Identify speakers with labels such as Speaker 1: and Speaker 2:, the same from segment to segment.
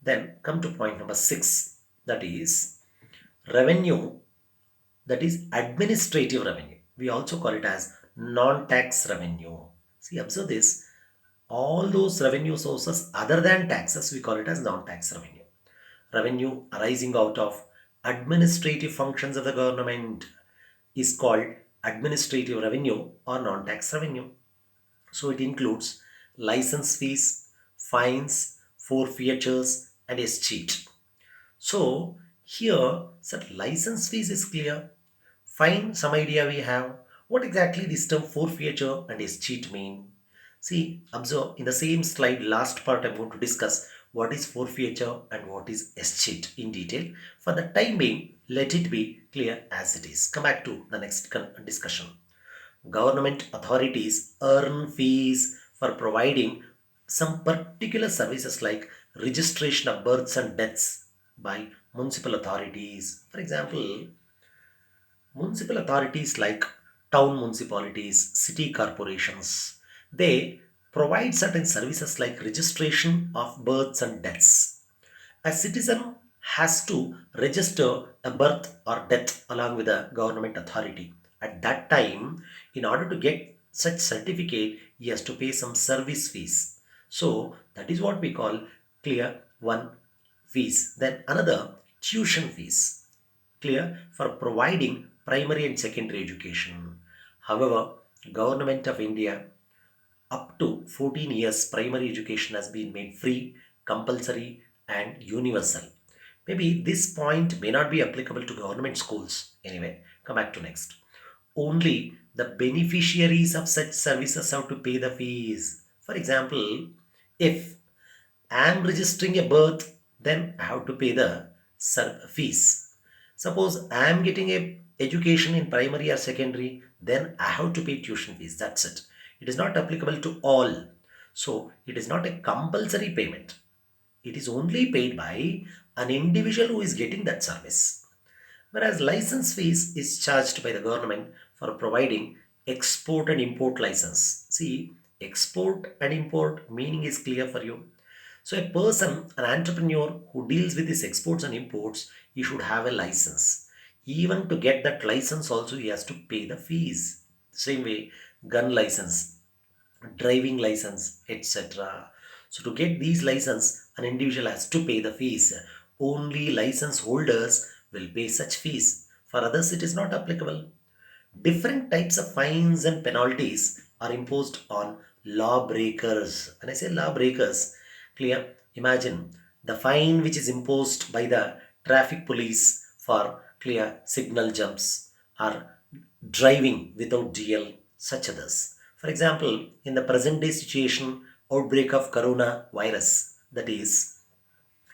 Speaker 1: Then come to point number 6, that is revenue, that is administrative revenue. We also call it as non-tax revenue. See, observe this. All those revenue sources other than taxes, we call it as non-tax revenue. Revenue arising out of administrative functions of the government is called administrative revenue or non-tax revenue. So it includes license fees, fines, forfeitures, and escheat. So here, such license fees is clear. Fine, some idea we have. What exactly this term forfeiture and escheat mean? See, observe in the same slide, last part I'm going to discuss what is forfeiture and what is escheat in detail. For the time being, let it be clear as it is. Come back to the next discussion. Government authorities earn fees for providing some particular services like registration of births and deaths by municipal authorities. For example, municipal authorities like town municipalities, city corporations, they provide certain services like registration of births and deaths. A citizen has to register a birth or death along with a government authority. At that time, in order to get such certificate, he has to pay some service fees. So that is what we call clear one fees. Then another tuition fees, clear for providing primary and secondary education. However, Government of India up to 14 years primary education has been made free, compulsory, and universal. Maybe this point may not be applicable to government schools. Anyway, come back to next. Only the beneficiaries of such services have to pay the fees. For example, if I am registering a birth, then I have to pay the fees. Suppose I am getting a education in primary or secondary, then I have to pay tuition fees. That's it. It is not applicable to all. So it is not a compulsory payment. It is only paid by an individual who is getting that service. Whereas license fees is charged by the government for providing export and import license. See, export and import meaning is clear for you. So a person, an entrepreneur who deals with these exports and imports, he should have a license. Even to get that license also he has to pay the fees. Same way, gun license, driving license, etc. So to get these license, an individual has to pay the fees. Only license holders will pay such fees. For others, it is not applicable. Different types of fines and penalties are imposed on lawbreakers. When I say lawbreakers, clear? Imagine the fine which is imposed by the traffic police for clear signal jumps or driving without DL, such others. For example, in the present day situation, outbreak of corona virus, that is,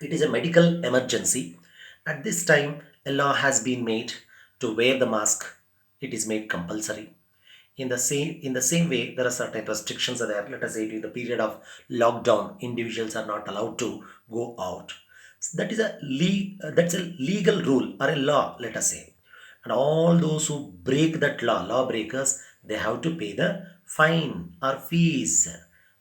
Speaker 1: it is a medical emergency. At this time, a law has been made to wear the mask. It is made compulsory. In the same way, there are certain restrictions are there. Let us say during the period of lockdown, individuals are not allowed to go out. That is that's a legal rule or a law, let us say. And all those who break that law, lawbreakers, they have to pay the fine or fees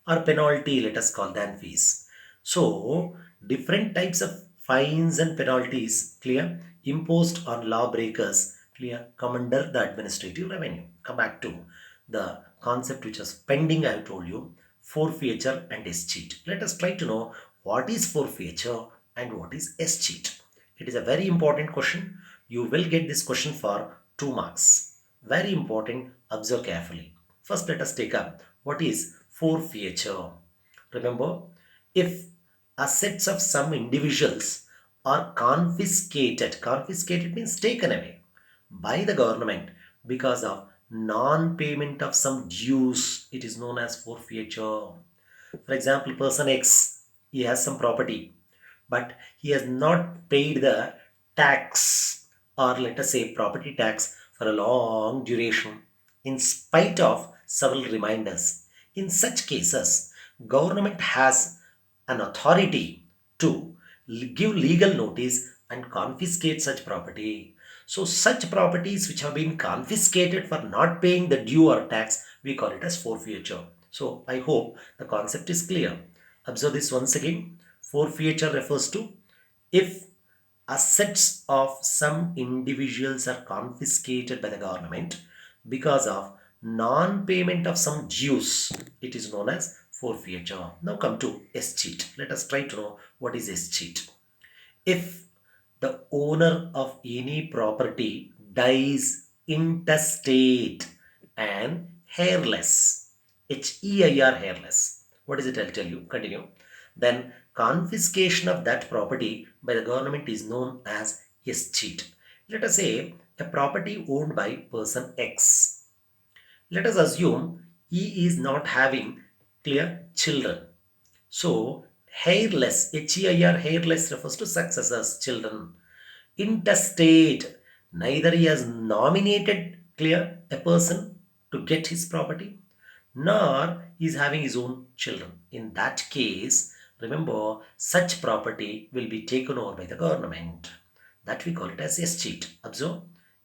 Speaker 1: or penalty, let us call them fees. So, different types of fines and penalties, clear, imposed on lawbreakers, clear, come under the administrative revenue. Come back to the concept which was pending, I have told you, forfeiture and escheat. Let us try to know what is forfeiture and what is escheat. It is a very important question. You will get this question for 2 marks. Very important. Observe carefully. First, let us take up what is forfeiture. Remember, if assets of some individuals are confiscated means taken away by the government because of non-payment of some dues, it is known as forfeiture. For example, person X, he has some property, but he has not paid the tax, or let us say property tax, for a long duration in spite of several reminders. In such cases, government has an authority to give legal notice and confiscate such property. So such properties which have been confiscated for not paying the due or tax, we call it as forfeiture. So I hope the concept is clear. Observe this once again. Forfeiture refers to if assets of some individuals are confiscated by the government because of non-payment of some dues. It is known as forfeiture. Now come to escheat. Let us try to know what is escheat. If the owner of any property dies intestate and hairless, HEIR hairless. What is it? I'll tell you. Continue. Then confiscation of that property by the government is known as escheat. Let us say a property owned by person X. Let us assume he is not having clear children. So, hairless, HEIR hairless refers to successors, children. Intestate, neither he has nominated clear a person to get his property, nor he is having his own children. In that case, remember, such property will be taken over by the government. That we call it as escheat. Observe,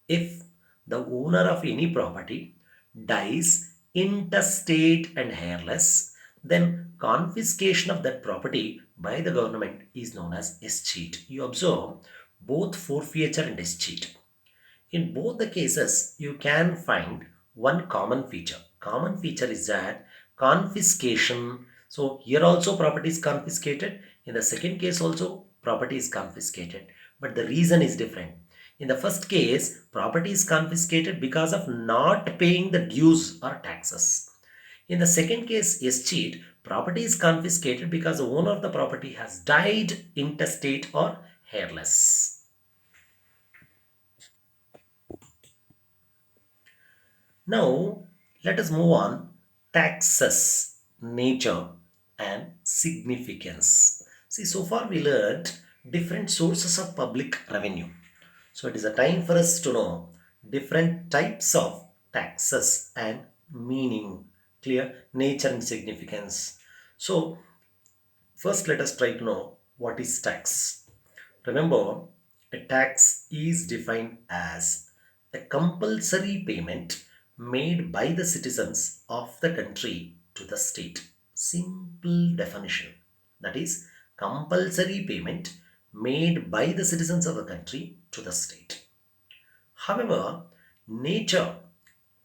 Speaker 1: if the owner of any property dies intestate and hairless, then confiscation of that property by the government is known as escheat. You observe both forfeiture and escheat. In both the cases, you can find one common feature. Common feature is that confiscation. So here also property is confiscated. In the second case also property is confiscated. But the reason is different. In the first case, property is confiscated because of not paying the dues or taxes. In the second case, escheat, property is confiscated because the owner of the property has died intestate or hairless. Now, let us move on. Taxes, nature, and significance. See, so far we learned different sources of public revenue. So, it is a time for us to know different types of taxes and meaning, clear nature and significance. So, first let us try to know what is tax. Remember, a tax is defined as a compulsory payment made by the citizens of the country to the state. Simple definition. That is, compulsory payment made by the citizens of the country to the state. However, nature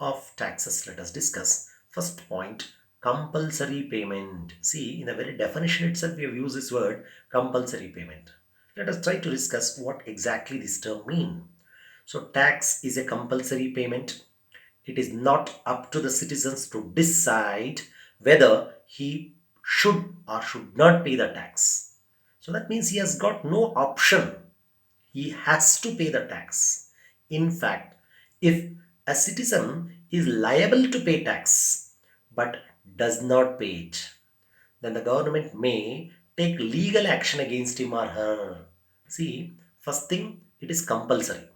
Speaker 1: of taxes, let us discuss. First point, compulsory payment. See, in the very definition itself, we have used this word compulsory payment. Let us try to discuss what exactly this term mean. So, tax is a compulsory payment. It is not up to the citizens to decide whether he should or should not pay the tax. So that means he has got no option. He has to pay the tax. In fact, if a citizen is liable to pay tax but does not pay it, then the government may take legal action against him or her. See, first thing, it is compulsory.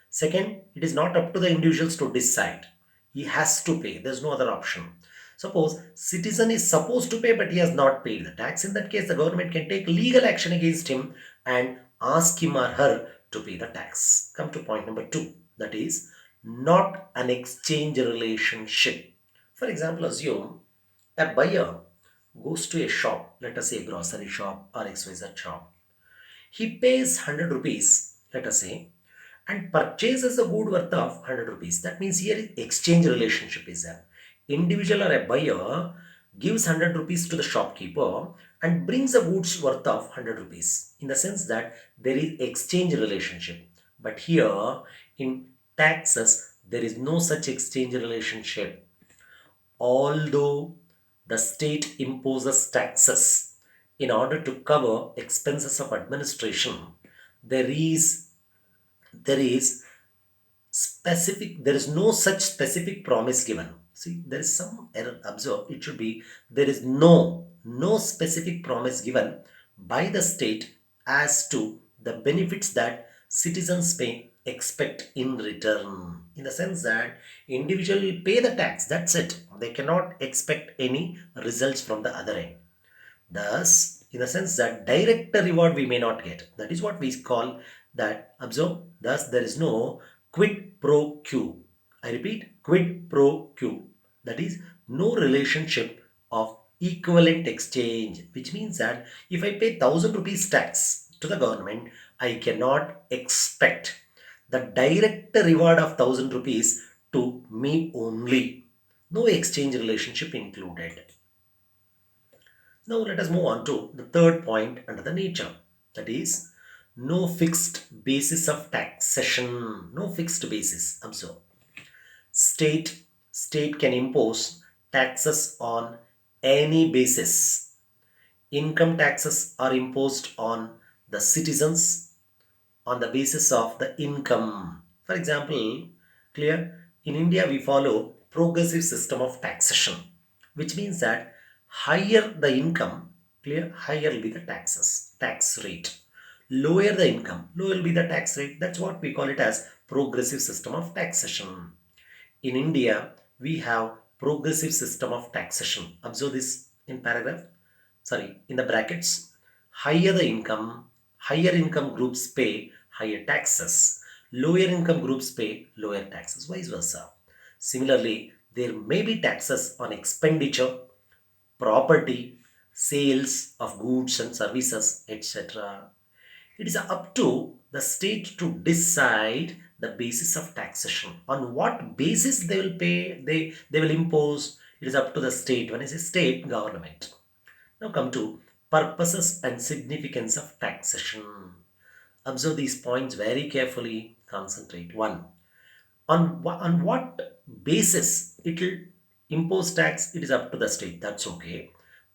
Speaker 1: Second, it is not up to the individuals to decide. He has to pay. There's no other option. Suppose citizen is supposed to pay but he has not paid the tax. In that case, the government can take legal action against him and ask him or her to pay the tax. Come to point number 2. That is not an exchange relationship. For example, assume a buyer goes to a shop, let us say a grocery shop or XYZ shop. He pays 100 rupees, let us say, and purchases a good worth of 100 rupees. That means here exchange relationship is there. Individual or a buyer gives 100 rupees to the shopkeeper and brings a goods worth of 100 rupees in the sense that there is exchange relationship. But here in taxes, there is no such exchange relationship. Although the state imposes taxes in order to cover expenses of administration, there is there is there is no such specific promise given. See, there is some error. Observe, it should be there is no specific promise given by the state as to the benefits that citizens may expect in return. In the sense that individual will pay the tax, that's it. They cannot expect any results from the other end. Thus, in the sense that direct reward we may not get. That is what we call that. Observe. Thus, there is no quid pro quo. I repeat, quid pro quo. That is no relationship of equivalent exchange, which means that if I pay 1,000 rupees tax to the government, I cannot expect the direct reward of 1,000 rupees to me only. No exchange relationship included. Now let us move on to the third point under the nature. That is, no fixed basis of taxation. No fixed basis. Observe. State state can impose taxes on any basis. Income taxes are imposed on the citizens on the basis of the income. For example, clear, in India we follow progressive system of taxation, which means that higher the income, clear, higher will be the tax rate. Lower the income, lower will be the tax rate. That's what we call it as progressive system of taxation. In India, we have progressive system of taxation. Observe this in paragraph. Sorry, in the brackets. Higher income groups pay higher taxes. Lower income groups pay lower taxes. Vice versa. Similarly, there may be taxes on expenditure, property, sales of goods and services, etc. It is up to the state to decide the basis of taxation. On what basis they will pay, they will impose. It is up to the state. When I say state, government. Now come to purposes and significance of taxation. Observe these points very carefully. Concentrate. One, on what basis it will impose tax, it is up to the state. That's okay.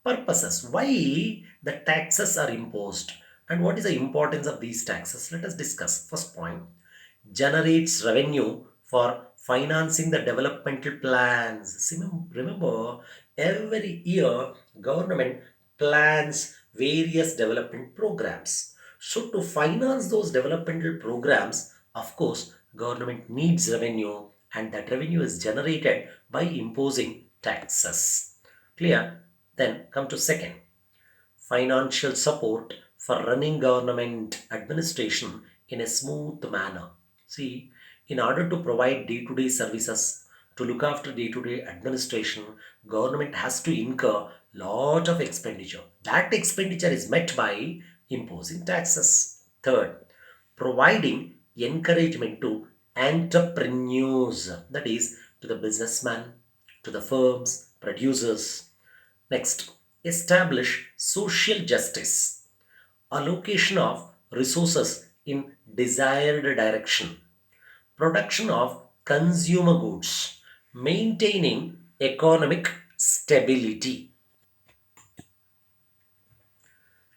Speaker 1: Purposes. Why the taxes are imposed and what is the importance of these taxes? Let us discuss. First point, generates revenue for financing the developmental plans. See, remember, every year government plans various development programs. So to finance those developmental programs, of course, government needs revenue and that revenue is generated by imposing taxes. Clear? Then come to second, financial support for running government administration in a smooth manner. See, in order to provide day-to-day services, to look after day-to-day administration, government has to incur lot of expenditure. That expenditure is met by imposing taxes. Third, providing encouragement to entrepreneurs, that is, to the businessman, to the firms, producers. Next, establish social justice, allocation of resources in desired direction, production of consumer goods, maintaining economic stability.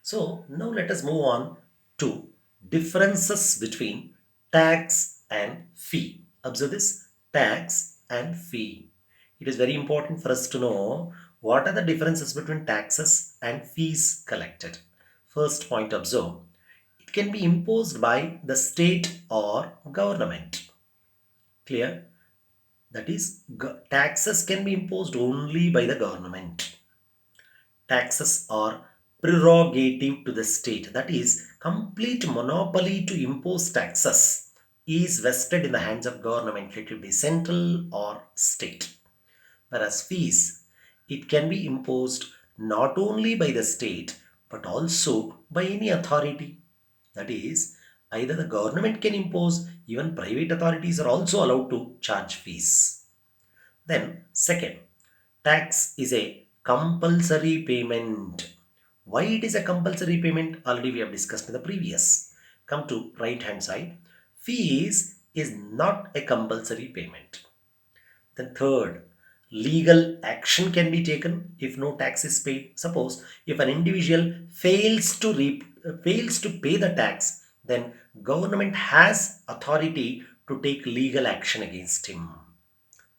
Speaker 1: So now let us move on to differences between tax and fee. Observe this, tax and fee. It is very important for us to know what are the differences between taxes and fees collected. First point, observe, it can be imposed by the state or government. Clear? That is, taxes can be imposed only by the government. Taxes are prerogative to the state. That is, complete monopoly to impose taxes is vested in the hands of government. It will be central or state. Whereas fees, it can be imposed not only by the state but also by any authority. That is, either the government can impose, even private authorities are also allowed to charge fees. Then, second, tax is a compulsory payment. Why it is a compulsory payment? Already we have discussed in the previous. Come to right hand side. Fees is not a compulsory payment. Then third, legal action can be taken if no tax is paid. Suppose if an individual fails to pay the tax, then government has authority to take legal action against him.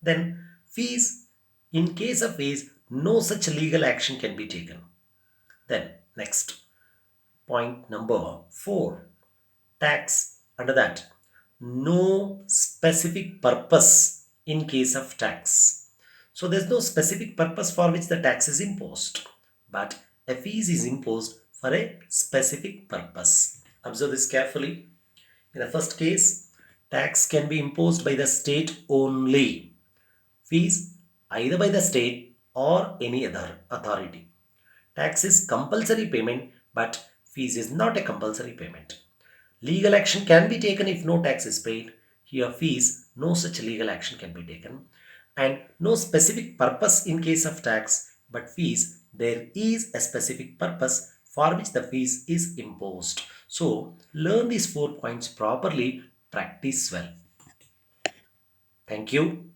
Speaker 1: Then fees, in case of fees, no such legal action can be taken. Then next, point number 4, tax. Under that, no specific purpose in case of tax. So there's no specific purpose for which the tax is imposed, but a fees is imposed for a specific purpose. Observe this carefully. In the first case, tax can be imposed by the state only. Fees either by the state or any other authority. Tax is compulsory payment, but fees is not a compulsory payment. Legal action can be taken if no tax is paid. Here, fees, no such legal action can be taken. And no specific purpose in case of tax, but fees, there is a specific purpose for which the fees is imposed. So, learn these 4 points properly, practice well. Thank you.